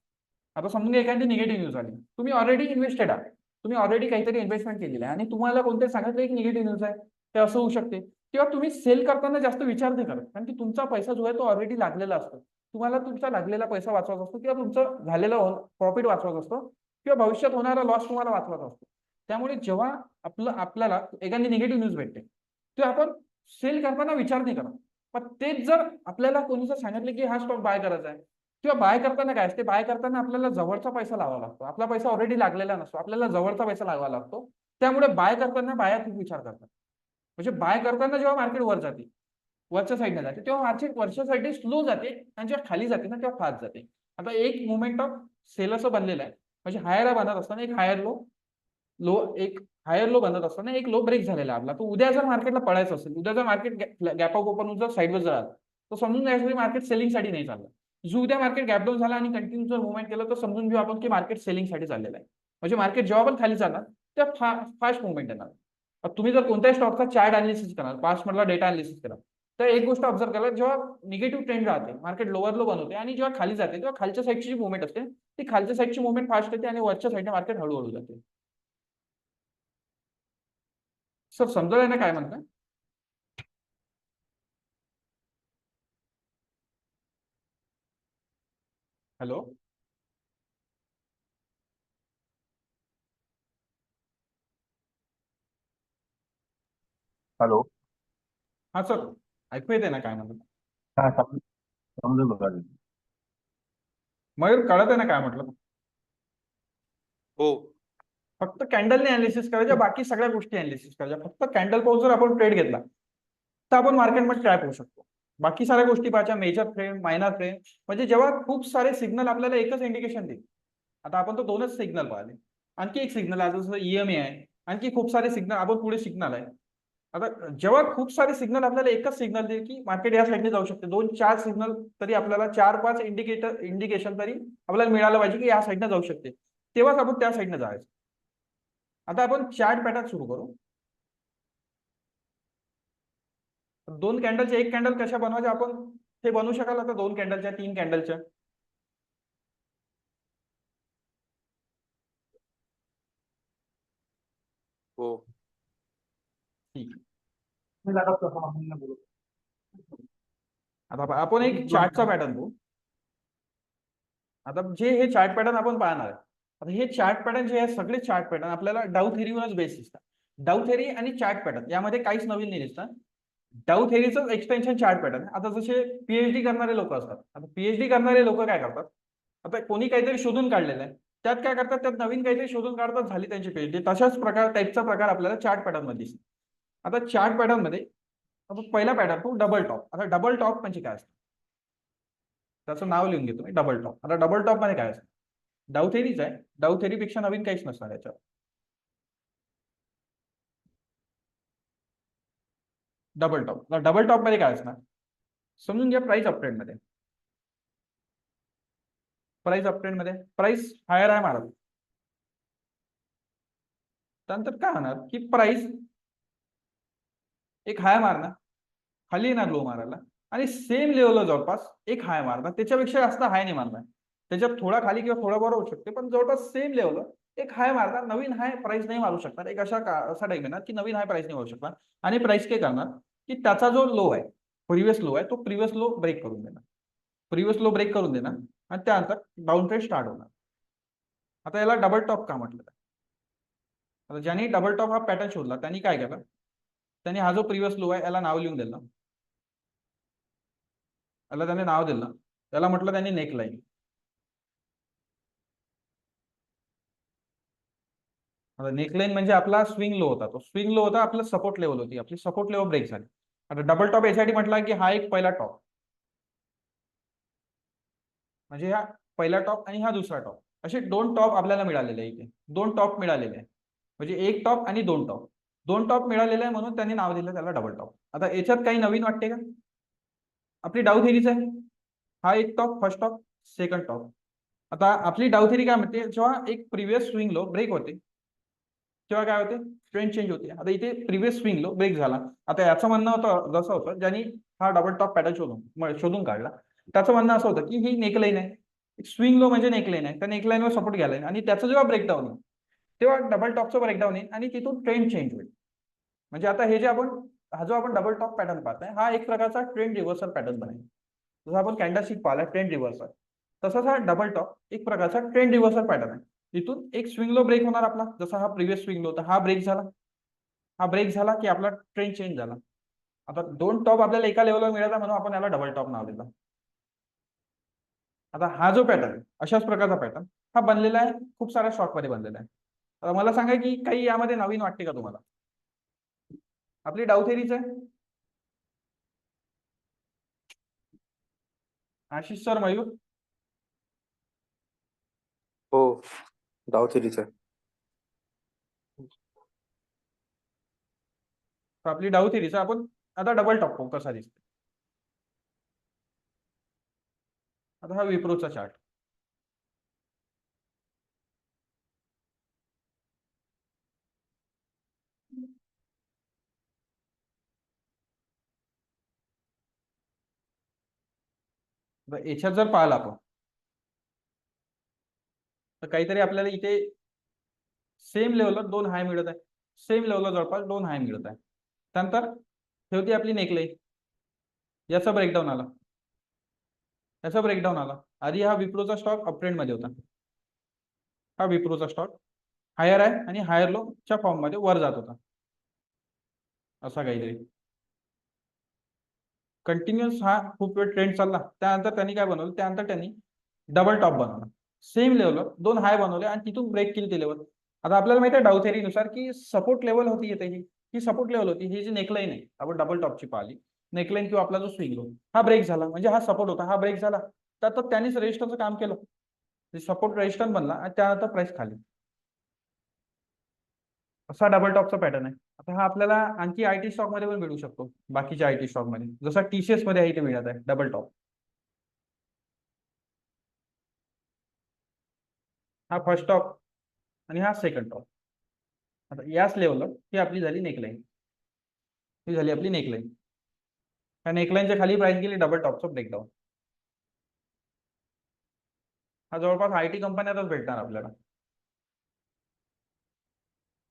आता समजून एखादी निगेटिव्ह न्यूज आली, तुम्ही ऑलरेडी इन्व्हेस्टेड आहात, तुम्ही ऑलरेडी काहीतरी इन्व्हेस्टमेंट केलेलं आहे, आणि तुम्हाला कोणतरी सांगितलं एक निगेटिव्ह न्यूज आहे, ते असं होऊ शकते, तेव्हा तुम्ही सेल करताना जास्त विचार नाही करत, कारण की तुमचा पैसा जो आहे तो ऑलरेडी लागलेला असतो. तुम्हाला तुमचा लागलेला पैसा वाचवायचा असतो, किंवा तुमचं झालेलं प्रॉफिट वाचवायचं असतो, किंवा भविष्यात होणारा लॉस तुम्हाला वाचवायचा असतो. त्यामुळे जेव्हा आपल्याला एखादी निगेटिव्ह न्यूज भेटते, तेव्हा आपण सेल करताना विचार नाही करत. पण तेच जर आपल्याला कोणी जर सांगितलं की हा स्टॉक बाय करायचा आहे, किंवा बाय करताना काय असते, बाय करताना आपल्याला जवळचा पैसा लावावा लागतो, आपला पैसा ऑलरेडी लागलेला नसतो, आपल्याला जवळचा पैसा लावावा लागतो. त्यामुळे बाय करताना बाया खूप विचार करतात. म्हणजे बाय करताना जेव्हा मार्केट वर जाते, वरच्या साईडने जाते, तेव्हा मार्केट वरच्या साईडने स्लो जाते, आणि जेव्हा खाली जाते ना तेव्हा फास्ट जाते. आता एक मुवमेंट ऑफ सेल असं बनलेलं आहे, म्हणजे हायर बनत असताना एक हायर लो बनत असताना एक लो ब्रेक झालेला आपला. तो उद्या जर मार्केटला पडायचं असेल, उद्या जर मार्केट गॅप अप ओपन जर साईडवर जर आला, तर समजून घ्यायचं मार्केट सेलिंग साठी नाही चाललं. जो उद्या मार्केट गॅप डाऊन झाला आणि कंटिन्यू जर मुवमेंट केलं, तर समजून घेऊ आपण की मार्केट सेलिंग साठी चाललेलं आहे. म्हणजे मार्केट जेव्हा पण खाली जाणार तेव्हा फास्ट मुवमेंट येणार. तुम्ही जर कोणत्याही स्टॉकचा चार्ट अनालिसिस कराल, पास्ट मधला डेटा अनालिसिस करा, तर एक गोष्ट ऑब्झर्व करा, जेव्हा निगेटिव्ह ट्रेंड राहते, मार्केट लोअर लो बनवते आणि जेव्हा खाली जाते तेव्हा खालच्या साईडची जी मुवमेंट असते ती खालच्या साईडची मुवमेंट फास्ट येते आणि वरच्या साईडने मार्केट हळूहळू जाते. सर समजलंय ना काय म्हणताय? हॅलो. हॅलो. हा सर, ऐकू येते ना काय म्हणतात? हा समजलं बघा. मयूर कळत आहे ना काय म्हटलं? हो. फक्त कॅन्डलने अनालिसिस करायच्या, बाकी सगळ्या गोष्टी अनालिसिस करायच्या. फक्त कॅन्डल पाहून जर आपण ट्रेड घेतला तर आपण मार्केटमध्ये ट्रॅप होऊ शकतो. बाकी साऱ्या गोष्टी पाहायच्या, मेजर ट्रेंड, मायनर ट्रेंड. म्हणजे जेव्हा खूप सारे सिग्नल आपल्याला एकच इंडिकेशन देईल. आता आपण तो दोनच सिग्नल पाहिले, आणखी एक सिग्नल आहे जसं ईएमए आहे, आणखी खूप सारे सिग्नल, आपण पुढे सिग्नल आहे. आता जेव्हा खूप सारे सिग्नल आपल्याला एकच सिग्नल देईल की मार्केट या साईडने जाऊ शकते, 2-4 सिग्नल तरी आपल्याला 4-5 इंडिकेशन तरी आपल्याला मिळालं पाहिजे की या साईडने जाऊ शकते, तेव्हाच आपण त्या साईडने जायचं. आता आपण चार्ट पॅटर्न सुरू करू. दोन कॅन्डलचे एक कॅन्डल कशा बनवायचे आपण हे बनवू शकाल आता, 2 कॅन्डलच्या, 3 कॅन्डलच्या? हो. ठीक आहे. आता आपण एक चार्टचा पॅटर्न बघू. आता जे हे चार्ट पॅटर्न आपण पाहणार आहे, आता हे चार्ट पॅटर्न जे आहे सगळे चार्ट पॅटर्न आपल्याला डाऊ थेरीवरच बेस दिसतात. डाऊ थेरी आणि चार्ट पॅटर्न यामध्ये काहीच नवीन नाही दिसतं. डाऊ थेरीचं एक्सटेन्शन चार्ट पॅटर्न. आता जसे पीएचडी करणारे लोक असतात, आता पीएचडी करणारे लोक काय करतात, आता कोणी काहीतरी शोधून काढलेलं आहे, त्यात काय करतात, त्यात नवीन काहीतरी शोधून काढतात, झाली त्यांची पीएचडी. तशाच प्रकार टाईपचा प्रकार आपल्याला चार्ट पॅटर्न मध्ये दिसतो. आता चार्ट पॅटर्न मध्ये आपण पहिला पॅटर्न तो डबल टॉप. आता डबल टॉप म्हणजे काय असतं त्याचं नाव लिहून घेतो मी, डबल टॉप. आता डबल टॉप मध्ये काय असतं, डाऊ थेरीच आहे, डाऊ थेरीपेक्षा नवीन काहीच नसणार याच्यावर. डबल टॉप, डबल टॉप मध्ये काय असणार समजून घ्या. प्राइस अपट्रेंड मध्ये, प्राइस अपट्रेंड मध्ये प्राइस हायर आहे मारत, त्यानंतर काय होणार की प्राइस एक हाय मारणार, खाली येणार लो मारायला, आणि सेम लेवलला जवळपास एक हाय मारणार, त्याच्यापेक्षा जास्त हाय नाही मारणार, त्याच्यात थोडा खाली किंवा थोडा वर होऊ शकते, पण जवळपास सेम लेवलला एक हाय मारणार. नवीन हाय प्राइस नाही मारू शकणार. एक असा टाइम येणार की नवीन हाय प्राइस नाही मारू शकणार, आणि प्राइस काय करणार की त्याचा जो लो आहे, प्रिव्हियस लो आहे, तो प्रिव्हियस लो ब्रेक करून देणार. प्रिव्हियस लो ब्रेक करून देणार आणि त्यानंतर डाऊन ट्रेड स्टार्ट होणार. आता याला डबल टॉप का म्हटलं? आता ज्यांनी डबल टॉप हा पॅटर्न शोधला त्यांनी काय केलं, त्यांनी हा जो प्रिव्हियस लो आहे याला नाव लिहून दिलं, याला त्याने नाव दिलं, त्याला म्हटलं त्यांनी नेक लाईन. आता नेकलाईन म्हणजे आपला स्विंग लो होता, तो स्विंग लो होता, आपला सपोर्ट लेवल होती, आपली सपोर्ट लेवल ब्रेक झाली. आता डबल टॉप यासाठी म्हटला की हा एक पहिला टॉप, म्हणजे हा पहिला टॉप आणि हा दुसरा टॉप, असे 2 टॉप आपल्याला मिळालेले आहे. इथे 2 टॉप मिळालेले आहे, म्हणजे एक टॉप आणि 2 टॉप. 2 टॉप मिळालेले आहे म्हणून त्यांनी नाव दिलं त्याला डबल टॉप. आता याच्यात काही नवीन वाटते का? आपली डाऊ थेरीच आहे, हा एक top, first top, second top. आता आपली डाऊ थेरी काय म्हणते, जेव्हा एक प्रिव्हियस स्विंग लो ब्रेक होते तेव्हा काय होते, ट्रेंड चेंज होते. आता इथे प्रिव्हियस स्विंग लो ब्रेक झाला. आता याचं म्हणणं होतं, जसं होतं ज्यांनी हा डबल टॉप पॅटर्न शोधून काढला, त्याचं म्हणणं असं होतं की ही नेकलाईन आहे, स्विंग लो म्हणजे नेकलाईन आहे, त्या नेकलाईनवर सपोर्ट घ्यायला, आणि त्याचं जेव्हा ब्रेकडाऊन येईल तेव्हा डबल टॉपचं ब्रेकडाऊन येईल आणि तिथून ट्रेंड चेंज होईल. म्हणजे आता हे जे हा जो आपण डबल टॉप पॅटर्न पाहताय, हा एक प्रकारचा ट्रेंड रिव्हर्सल पॅटर्न बनेल. जसं आपण कॅन्डलस्टिक पाहिला ट्रेंड रिव्हर्सल, तसंच हा डबल टॉप एक प्रकारचा ट्रेंड रिव्हर्सल पॅटर्न आहे. तिथून एक स्विंग लो ब्रेक होणार आपला, जसा हा प्रिव्हियस स्विंग लो होता, हा ब्रेक झाला, हा ब्रेक झाला की आपला ट्रेंड चेंज झाला. आता 2 टॉप आपल्याला एका लेवलवर मिळाला म्हणून आपण याला डबल टॉप नाव दिलं. आता हा जो पॅटर्न, अशाच प्रकारचा पॅटर्न हा बनलेला आहे, खूप साऱ्या स्टॉक मध्ये बनलेला आहे. आता मला सांगा की काही यामध्ये नवीन वाटते का तुम्हाला? आपली डाऊ थेरीच आहे. आशिष सर, मयूर? हो, डाव थेरीच आहे. तर आपली डाऊ थेरीच आपण आता डबल टॉप पाहू कसा दिसतो. आता हा विप्रोचा चार्ट. तर याच्यात जर पाहिलं आपण तर काहीतरी आपल्याला इथे सेम लेवलला 2 हाय मिळत आहे, सेम लेवलला जवळपास 2 हाय मिळत आहे. त्यानंतर हे होती आपली नेकलाईन, याचा ब्रेकडाऊन आला, याचा ब्रेकडाऊन आला. आधी हा विप्रोचा स्टॉक अपट्रेंड मध्ये होता, हा विप्रोचा स्टॉक हायर आहे आणि हायर लोच्या फॉर्म मध्ये वर जात होता, असा काहीतरी कंटिन्युअस हा खूप वेळ ट्रेंड चालला. त्यानंतर त्यांनी काय बनवलं, त्यानंतर त्यांनी डबल टॉप बनवला, सेम लेवलवर 2 हाय बनवले आणि तिथून ब्रेक केली ती लेवल. आता आपल्याला माहिती आहे डाउ थेरीनुसार की सपोर्ट लेवल होती येते, ही सपोर्ट लेवल होती. ही जी नेकलाईन आहे आपण डबल टॉपची पाहिली नेकलाईन किंवा आपला जो स्विंग लो, हा ब्रेक झाला म्हणजे हा सपोर्ट होता, हा ब्रेक झाला तर आता त्यांनीच रेजिस्टरचं काम केलं, सपोर्ट रेजिस्टर बनला आणि त्यानंतर प्राइस खाली. असा डबल टॉपचा पॅटर्न आहे. आता हा आपल्याला आणखी आयटी स्टॉक मध्ये पण मिळू शकतो, बाकीच्या आयटी स्टॉक मध्ये जसा टीसीएस मध्ये आहे इथे मिळत आहे डबल टॉप. हा फर्स्ट टॉप आणि हा सेकंड टॉप. आता याच लेवलला ही आपली झाली नेकलाईन, ही झाली आपली नेकलाईन. त्या नेकलाईनच्या खाली प्राइस गेली डबल टॉपचं ब्रेकडाऊन. हा जवळपास आयटी कंपन्यातच भेटणार आपल्याला,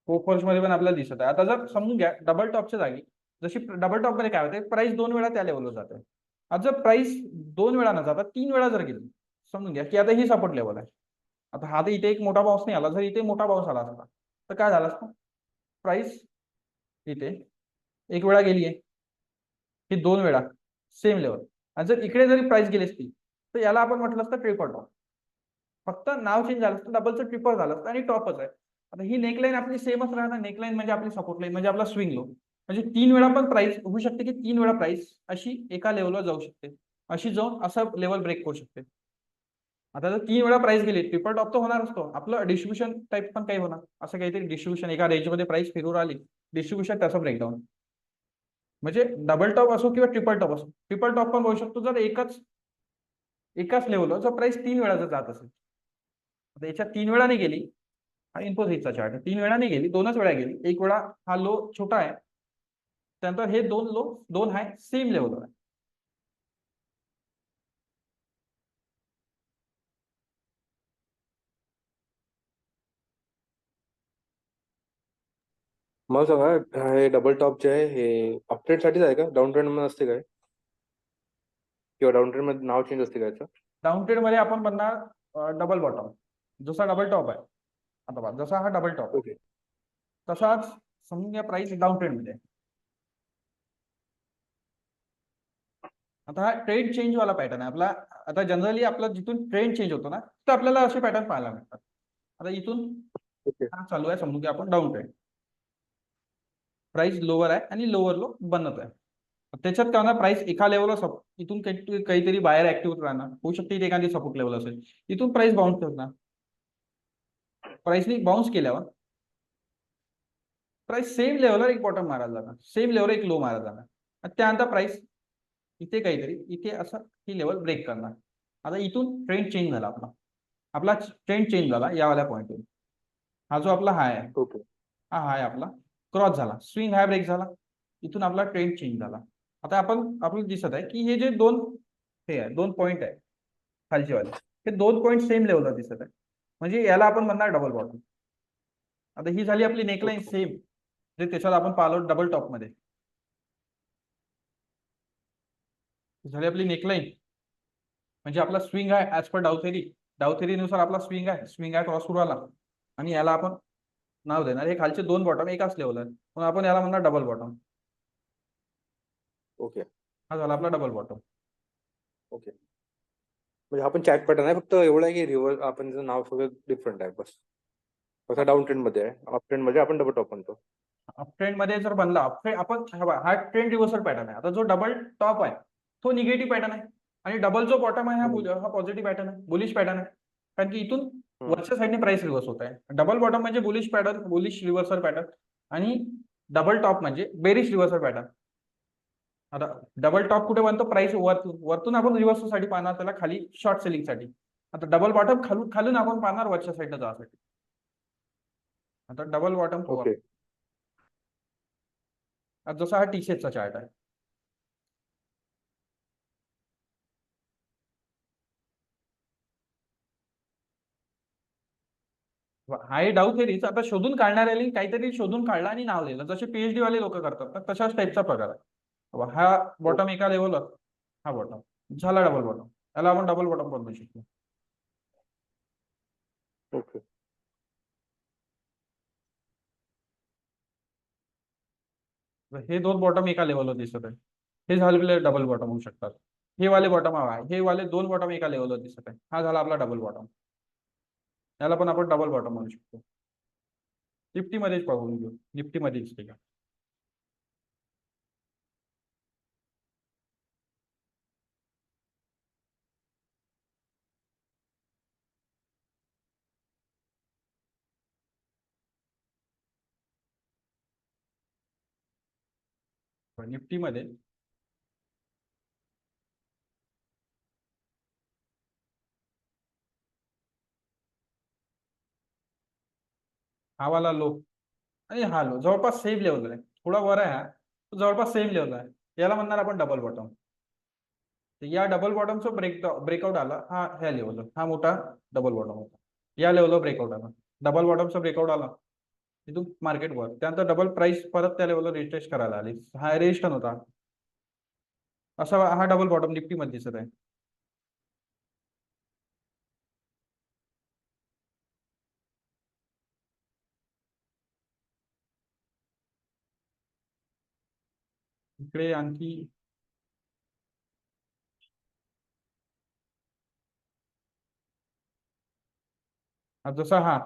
कोफोर्स मध्ये पण आपल्याला दिसत आहे. आता जर समजून घ्या डबल टॉपच्या जागी जशी डबल टॉप मध्ये काय होते, प्राइस 2 वेळा त्या लेवलवर जाते. आता जर प्राइस 2 वेळा न जाता 3 वेळा जर गेली, समजून घ्या की आता ही सपोर्ट लेवल आहे. आता हा तर इथे एक मोठा बाउन्स नाही आला, जर इथे मोठा बाउन्स आला असता तर काय झालं असतं, प्राइस इथे एक वेळा गेली आहे, ही 2 वेळा सेम लेवल, आणि जर इकडे जरी प्राइस गेली असती तर याला आपण म्हटलं असतं ट्रिपल टॉप. फक्त नाव चेंज झालं असतं, डबलचं ट्रिपल झालं असतं आणि टॉपच आहे. आता ही नेकलाईन आपली सेमच राहणार, नेकलाईन म्हणजे आपली सपोर्ट लाईन म्हणजे आपला स्विंग लो. म्हणजे 3 वेळा पण प्राइस होऊ शकते की 3 वेळा प्राइस अशी एका लेवलवर जाऊ शकते, अशी जाऊन असं लेवल ब्रेक करू शकते. आता जर 3 वेळा प्राइस गेली ट्रिपल टॉप तर होणार असतो, आपलं डिस्ट्रीब्युशन टाइप पण काही होणार, असं काहीतरी डिस्ट्रीब्युशन एका रेंजमध्ये प्राइस फिरून आली डिस्ट्रीब्युशन त्याचं ब्रेकडाऊन. म्हणजे डबल टॉप असो किंवा ट्रिपल टॉप असो, ट्रिपल टॉप पण होऊ शकतो जर एकाच लेवलवर जर प्राइस 3 वेळा जर जात असेल. आता याच्यात 3 वेळा नाही गेली, हा इन्फोसिसचा चार्ट आहे, 3 वेळा नाही गेली, 2च वेळा गेली. एक वेळा हा लो छोटा आहे, त्यानंतर हे 2 लो 2 हाय सेम लेवलवर आहे. मला सांगा हे डबल टॉप जे आहे हे अपट्रेंड साठीच आहे का, डाऊन ट्रेंड मध्ये असते काय, किंवा डाऊन ट्रेंड मध्ये नाव चेंज असते काय याचं? डाऊन ट्रेड मध्ये आपण बनणार डबल बॉटम, जसा डबल टॉप आहे. आता बघा जसा हा डबल टॉप आहे ओके. तसाच समजून घ्या प्राइस डाऊन ट्रेंड मध्ये आहे. आता हा ट्रेंड चेंज वाला पॅटर्न आहे आपला. आता जनरली आपला जिथून ट्रेंड चेंज होतो ना तर आपल्याला असे पॅटर्न पाहायला मिळतात. आता इथून ओके. हा चालू आहे, समजून घ्या आपण डाऊन ट्रेंड, प्राइस लोअर आहे आणि लोअर लो बनत आहे. त्याच्यात काय होणार, प्राइस एका लेवलला इथून काहीतरी बाहेर ऍक्टिव्ह राहणार, होऊ शकते इथे एखादी सपोर्ट लेवल असेल, इथून प्राइस बाउन्स करणार. प्राइसने बाउन्स केल्यावर प्राइस सेम लेवलवर एक बॉटम मारायला जाणार, सेम लेवलवर एक लो मारायला जाणार, आणि त्यानंतर प्राइस इथे काहीतरी इथे असं ही लेवल ब्रेक करणार. आता इथून ट्रेंड चेंज झाला आपला, आपला ट्रेंड चेंज झाला यावाल्या पॉईंटवरून. हा जो आपला हाय आहे, ओके. हा हाय आपला क्रॉस झाला, स्विंग हाय ब्रेक झाला, इथून आपला ट्रेंड चेंज झाला. आता आपल्याला दिसत आहे की हे जे दोन हे आहे, 2 पॉईंट आहे खालचे वाले, हे 2 पॉईंट सेम लेवलला दिसत आहे, म्हणजे याला आपण म्हणणार डबल बॉटम. आता ही झाली आपली नेकलाईन ओके. सेम, जे त्याच्यात आपण पाहिलो डबल टॉप मध्ये झाली आपली नेकलाईन. म्हणजे आपला स्विंग आहे ऍज पर डाउथेरी नुसार आपला स्विंग आहे क्रॉस करू आला, आणि याला आपण नाव देणार हे खालचे 2 बॉटम एकाच लेवल आहे, म्हणून आपण याला म्हणणार डबल बॉटम. ओके. हा झाला आपला डबल बॉटम. ओके. म्हणजे हा पण चॅट पॅटर्न आहे, फक्त एवढं आहे की रिव्हर्स आपण त्याचं नाव सगळं डिफरंट आहे बस. फक्त डाऊन ट्रेंड मध्ये आहे, अप ट्रेंड मध्ये आपण डबल टॉप म्हणतो. अप ट्रेंड मध्ये जर बनला आपण हा ट्रेंड रिव्हर्सल पॅटर्न आहे. आता जो डबल टॉप आहे तो निगेटिव्ह पॅटर्न आहे, आणि डबल जो बॉटम आहे हा पॉझिटिव्ह पॅटर्न आहे, बुलिश पॅटर्न आहे. कारण की इथून वरच्या साईडने प्राइस रिव्हर्स होत आहे. डबल बॉटम म्हणजे bullish pattern, bullish reversal pattern, आणि डबल टॉप म्हणजे बेरिश रिव्हर्सल पॅटर्न. आता डबल टॉप कुठे बनतो, प्राइस वरतून आपण रिव्हर्सल साठी पाहणार त्याला, खाली शॉर्ट सेलिंग साठी. आता डबल बॉटम खालून आपण पाहणार वरच्या साईडला जाण्यासाठी. आता डबल बॉटम ओके. जसा हा टी-शर्टचा चार्ट आहे, हाय डाऊ थेरीज आता शोधून काढणाऱ्याने काहीतरी शोधून काढला आणि नाव लिहिलं, जसे पीएचडी वाले लोक करतात ना तशाच टाईपचा प्रकार आहे. हा बॉटम एका लेवलवर, हा बॉटम झाला डबल बॉटम, याला आपण डबल बॉटम बनवू शकतो. ओके. हे दोन बॉटम एका लेवलवर दिसत आहे, हे झाले डबल बॉटम होऊ शकतात. हे वाले बॉटम आहे, हे वाले दोन बॉटम एका लेवलवर दिसत आहे, हा झाला आपला डबल बॉटम, याला पण आपण डबल बॉटम म्हणू शकतो. निफ्टीमध्येच पाहून घेऊ, निफ्टीमध्येच ठीक आहे. निफ्टीमध्ये हा वाला लो आणि हा लो जवळपास सेम लेवल आहे, थोडा वर आहे हा, तो जवळपास सेम लेवल आहे, याला म्हणणार आपण डबल बॉटम. या डबल बॉटमचा ब्रेकआउट आला हा ह्या लेवलवर, हा मोठा डबल बॉटम होता, या लेवलवर ब्रेकआउट आला, डबल बॉटमचा ब्रेकआउट आला तिथून मार्केट वर, त्यानंतर डबल प्राइस परत त्या लेवलवर रिटेस्ट करायला आली, हा रेजिस्टन्स होता, असा हा डबल बॉटम निफ्टी मध्ये दिसत आहे. इकडे आणखी जसा हा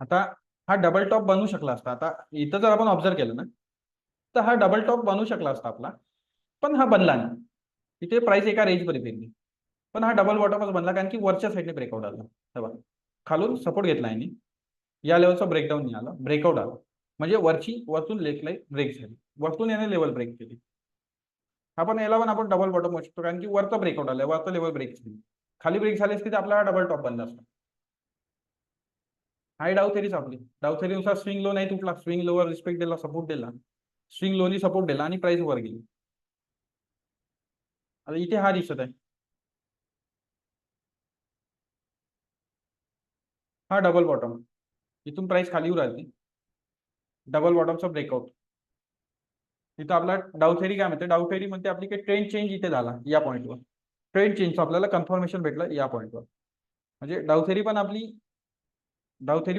आता हा डबल टॉप बनवू शकला असता, आता इथं जर आपण ऑब्झर्व केलं ना तर हा डबल टॉप बनवू शकला असता आपला, पण हा बनला नाही, इथे प्राइस एका रेंज मध्ये फिरली, पण हा डबल बॉटमच बनला कारण की वरच्या साईडने ब्रेकआउट आला, तेव्हा खालून सपोर्ट घेतला आहे, या लेवलचा ब्रेकडाऊन नाही आला, ब्रेकआउट आला, म्हणजे वरतून लेगलाईन ब्रेक झाली, वरतून याने लेवल ब्रेक केली, आपण याला पण आपण डबल बॉटम म्हणू शकतो कारण की वरचा ब्रेकआउट आलाय, वरचा लेवल ब्रेक झाली, खाली ब्रेक झाली असती तर आपल्याला डबल टॉप बनला असता. हाय डाऊ थेरीच आपली, डाऊ थेरीनुसार स्विंग लो नाही तुटला, स्विंग लोवर रिस्पेक्ट दिला, सपोर्ट दिला, स्विंग लोनी सपोर्ट दिला आणि प्राइस वर गेली. आता इथे हा दिसत आहे, हा डबल बॉटम, इथून प्राइस खाली राहिली, डबल बॉटमचा ब्रेकआउट, इथं आपला डाऊ थेरी काय म्हणते, डाऊ थेरी म्हणते आपली काही ट्रेंड चेंज इथे झाला या पॉईंटवर, ट्रेंड चेंज आपल्याला कन्फर्मेशन भेटलं या पॉईंटवर, म्हणजे डाऊ थेरी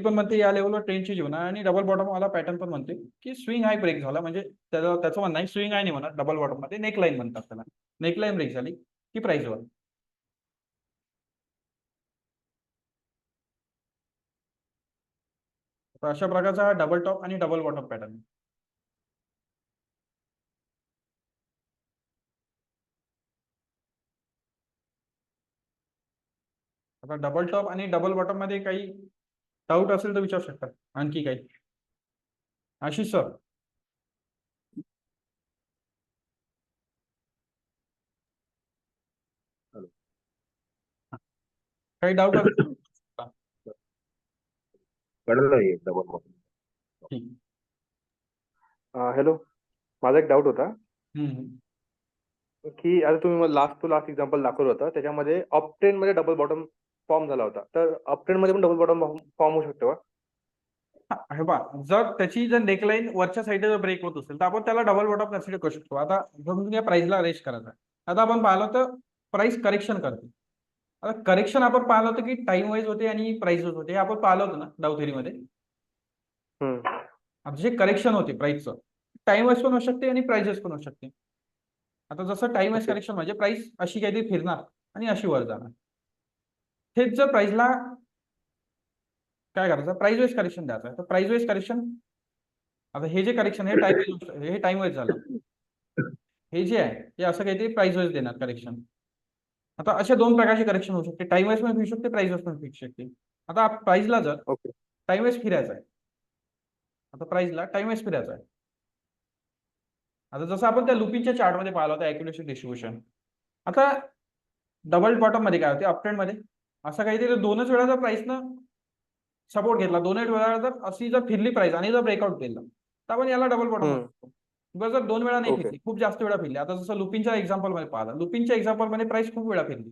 पण म्हणते या लेवलवर ट्रेंड चेंज होणार, आणि डबल बॉटम वाला पॅटर्न पण म्हणते की स्विंग हाय ब्रेक झाला, म्हणजे त्याचं म्हणणं आहे स्विंग हाय नाही म्हणा, डबल बॉटम मध्ये नेकलाईन म्हणतात त्याला, नेकलाईन ब्रेक झाली की प्राइसवर. तर अशा प्रकारचा हा डबल टॉप आणि डबल बॉटम पॅटर्न. आता डबल टॉप आणि डबल बॉटम मध्ये काही डाऊट असेल तर विचारू शकता, आणखी काही. आशिष सर काही डाऊट असेल कळलं आहे डबल बॉटम. ठीक. हॅलो, माझा एक डाऊट होता हम्म. की आता तुम्ही मला लास्ट टू लास्ट एक्झाम्पल दाखवलं होतं, त्याच्यामध्ये अप ट्रेंड मध्ये डबल बॉटम फॉर्म झाला होता, तर अप ट्रेंड मध्ये पण डबल बॉटम फॉर्म होऊ शकतो का? हे पहा, जर त्याची जर नेकलाईन वरच्या साईडला जर ब्रेक होत असेल तर आपण त्याला डबल बॉटम कन्सिडर करू शकतो. आता समजून या प्राइसला रेस्ट करायचा आहे, आता आपण पाहिलं तर प्राइस करेक्शन करते, आता करेक्शन आपण पाहिलं होतं की टाइम वाईज होते आणि प्राइस वाईज होते, हे आपण पाहिलं होतं ना डाऊ थेरीमध्ये. आता जे करेक्शन होते प्राइसचं, टाइम वाईज पण होऊ शकते आणि प्राइजेस पण होऊ शकते. आता जसं टाइम वाईज Okay. करेक्शन म्हणजे प्राइस अशी काहीतरी फिरणार आणि अशी वर जाणार, हेच जर प्राइसला काय करायचं, प्राइस वाईज करेक्शन द्यायचं आहे, तर प्राइस वाईज करेक्शन, आता हे जे करेक्शन हे टाइम वाईज झालं, हे जे आहे हे असं काहीतरी प्राइस वाईज देणार करेक्शन. आता अशा दोन प्रकारचे करेक्शन होऊ शकते, टाइम वाईज पण फिरू शकते, प्राइस वाईज पण फिरू शकते. आता प्राइसला जर ओके. टाइम वाईज फिरायचा आहे, आता प्राइसला टाइम वाईज फिरायचा आहे, आता जसं आपण त्या लुपिंगच्या चार्टमध्ये पाहिलं होतं ॲक्युरेसी डिस्ट्रीब्युशन, आता डबल बॉटम मध्ये काय होते, अप ट्रेंड मध्ये असं काहीतरी दोनच वेळा जर प्राइसनं सपोर्ट घेतला, दोनच वेळा जर अशी जर फिरली प्राइस आणि जर ब्रेकआउट केला तर आपण याला डबल बॉटम म्हणतो. बरं, जर दोन वेळा नाही Okay. फिरली, खूप जास्त वेळा फिरली, आता जसं लुपिनच्या एक्झाम्पल मध्ये पाहिला, लुपिनच्या एक्झाम्पल मध्ये प्राइस खूप वेळा फिरली,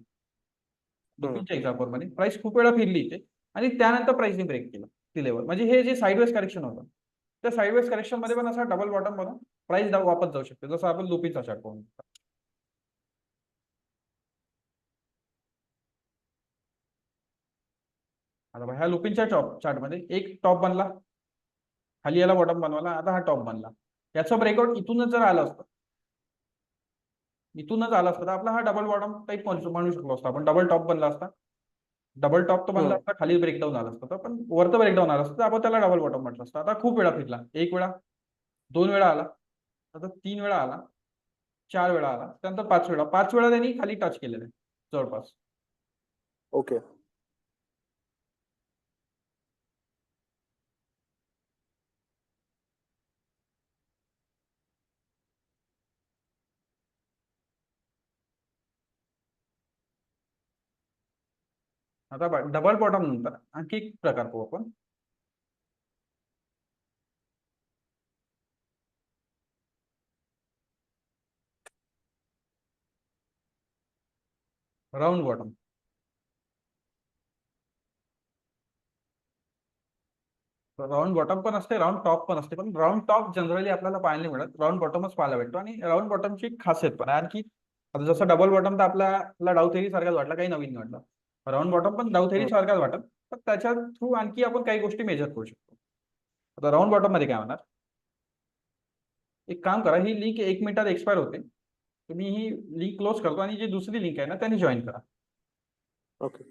लुपिनच्या एक्झाम्पल मध्ये प्राइस खूप वेळा फिरली इथे आणि त्यानंतर प्राइसने ब्रेक केला ती लेवल. म्हणजे हे जे साईडवेज करेक्शन होतं त्या साईडवेज करेक्शन मध्ये पण असा डबल बॉटम बनून प्राइस वापस जाऊ शकते, जसं आपण लुपिनचा चार्ट पाहू. आता बघा, ह्या लुपिनच्या चार्ट मध्ये एक टॉप बनला, खाली याला बॉटम बनवला, आता हा टॉप बनला. याचं ब्रेकआउट इथूनच जर आलं असतं, इथूनच आला असता तर आपला हा डबल बॉटम टाईप म्हणू शकलो असतो आपण. डबल टॉप बनला असता, डबल टॉप तर बनला असता, खाली ब्रेकडाऊन आला असता, पण वरतं ब्रेकडाऊन आला असतं तर आपण त्याला डबल बॉटम म्हटलं असतं. आता खूप वेळा फिरला, एक वेळा, 2 वेळा आला, आता 3 वेळा आला, 4 वेळा आला, त्यानंतर 5 वेळा. 5 वेळा त्यांनी खाली टच केलेलं आहे जवळपास. ओके. आता डबल बॉटम नंतर आणखी एक प्रकार पाहू आपण. Round bottom. राऊंड बॉटम पण असते, राऊंड टॉप पण असते, पण राऊंड टॉप जनरली आपल्याला पाहायला नाही मिळत, राऊंड बॉटमच पाहायला भेटतो. आणि राऊंड बॉटमची खासियत पण आहे आणखी. आता जसं डबल बॉटम तर आपल्याला डाऊ थेरी सारखाच वाटला, काही नवीन वाटलं. राऊंड बॉटम पण डाऊ थेरी सारखाच वाटत, पण त्याच्या थ्रू आणखी आपण काही गोष्टी मेजर करू शकतो. आता राऊंड बॉटम मध्ये काय होणार, एक काम करा, ही लिंक 1 मिनिटात एक्सपायर होते, तुम्ही ही लिंक क्लोज करतो आणि जी दुसरी लिंक आहे ना त्यांनी जॉईन करा. ओके.